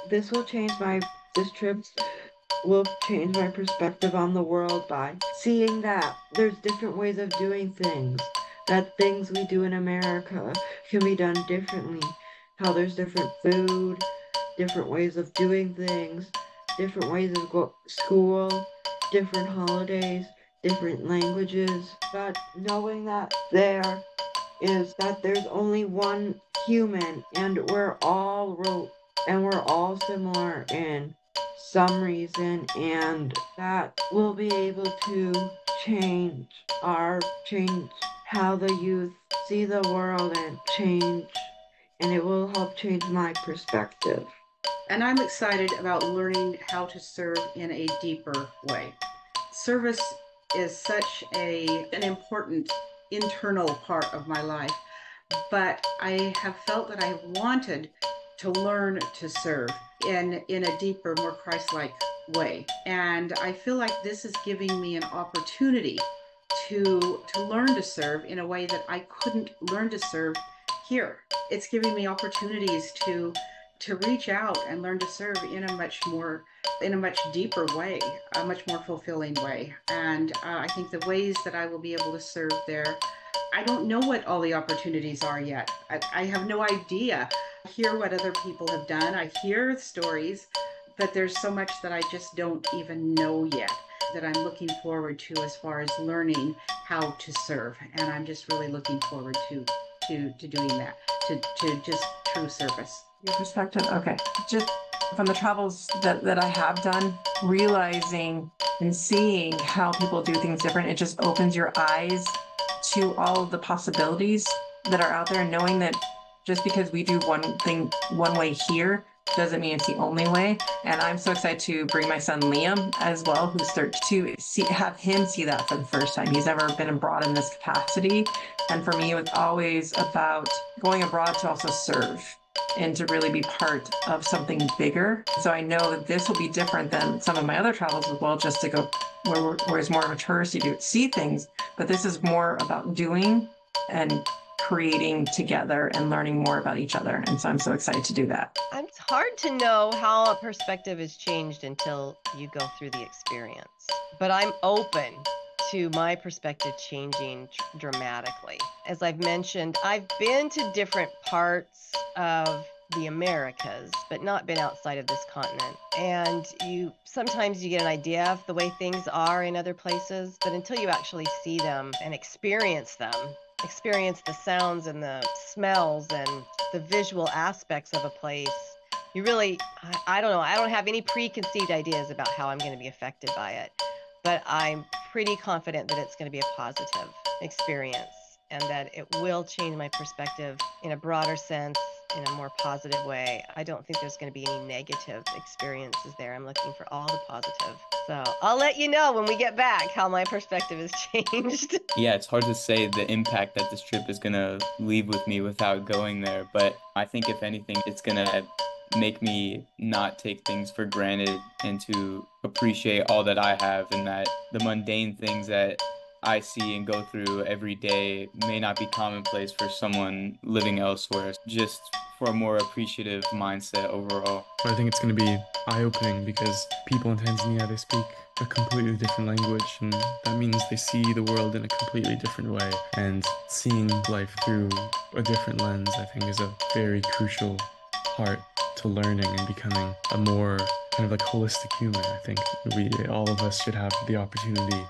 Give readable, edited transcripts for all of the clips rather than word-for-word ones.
This will change my, this trip will change my perspective on the world by seeing that there's different ways of doing things, that things we do in America can be done differently, how there's different food, different ways of doing things, different ways of school, different holidays, different languages, but knowing that there's only one human and we're all similar in some reason, and that we'll be able to change change how the youth see the world and it will help change my perspective. And I'm excited about learning how to serve in a deeper way. Service is such an important internal part of my life, but I have felt that I wanted to learn to serve in a deeper, more Christ-like way. And I feel like this is giving me an opportunity to learn to serve in a way that I couldn't learn to serve here. It's giving me opportunities to reach out and learn to serve in a much deeper way, a much more fulfilling way. And I think the ways that I will be able to serve there, I don't know what all the opportunities are yet. I have no idea. I hear what other people have done. I hear stories, but there's so much that I just don't even know yet that I'm looking forward to as far as learning how to serve. And I'm just really looking forward to doing that, to just true service. Your perspective, okay. Just from the travels that I have done, realizing and seeing how people do things different, it just opens your eyes to all of the possibilities that are out there, knowing that just because we do one thing one way here doesn't mean it's the only way. And I'm so excited to bring my son Liam as well, who's 32, have him see that for the first time. He's never been abroad in this capacity. And for me, it was always about going abroad to also serve and to really be part of something bigger. So I know that this will be different than some of my other travels as well, just to go where it's more of a touristy to see things. But this is more about doing and creating together and learning more about each other. And so I'm so excited to do that. It's hard to know how a perspective is changed until you go through the experience. But I'm open to my perspective changing dramatically. As I've mentioned, I've been to different parts of the Americas, but not been outside of this continent. And sometimes you get an idea of the way things are in other places, but until you actually see them and experience them, experience the sounds and the smells and the visual aspects of a place, you really, I don't know, I don't have any preconceived ideas about how I'm going to be affected by it, but I'm pretty confident that it's going to be a positive experience and that it will change my perspective in a broader sense, in a more positive way. I don't think there's going to be any negative experiences there. I'm looking for all the positive. So I'll let you know when we get back how my perspective has changed. Yeah, it's hard to say the impact that this trip is going to leave with me without going there. But I think if anything, it's going to make me not take things for granted and to appreciate all that I have, and that the mundane things that I see and go through every day may not be commonplace for someone living elsewhere, just for a more appreciative mindset overall. I think it's going to be eye-opening because people in Tanzania, they speak a completely different language, and that means they see the world in a completely different way. And seeing life through a different lens, I think, is a very crucial part to learning and becoming a more kind of like holistic human. I think all of us should have the opportunity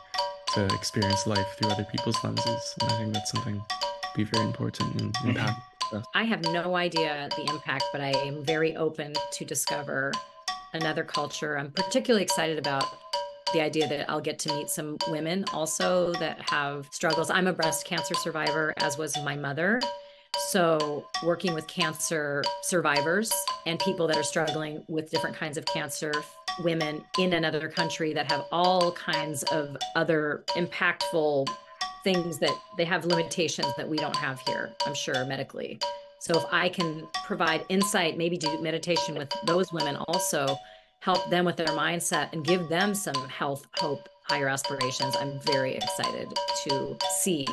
to experience life through other people's lenses. And I think that's something to be very important and impactful. I have no idea the impact, but I am very open to discover another culture. I'm particularly excited about the idea that I'll get to meet some women also that have struggles. I'm a breast cancer survivor, as was my mother. So working with cancer survivors and people that are struggling with different kinds of cancer, women in another country that have all kinds of other impactful things that they have limitations that we don't have here, I'm sure, medically. So if I can provide insight, maybe do meditation with those women also, help them with their mindset and give them some health, hope, higher aspirations, I'm very excited to see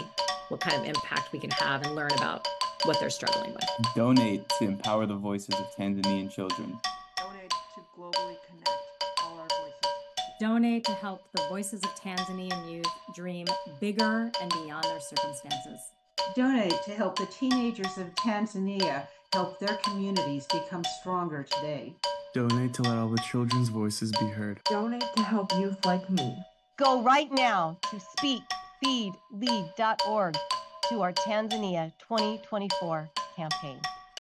what kind of impact we can have and learn about what they're struggling with. Donate to empower the voices of Tanzanian children. Donate globally connect all our voices. Donate to help the voices of Tanzanian youth dream bigger and beyond their circumstances. Donate to help the teenagers of Tanzania help their communities become stronger today. Donate to let all the children's voices be heard. Donate to help youth like me. Go right now to speakfeedlead.org to our Tanzania 2024 campaign.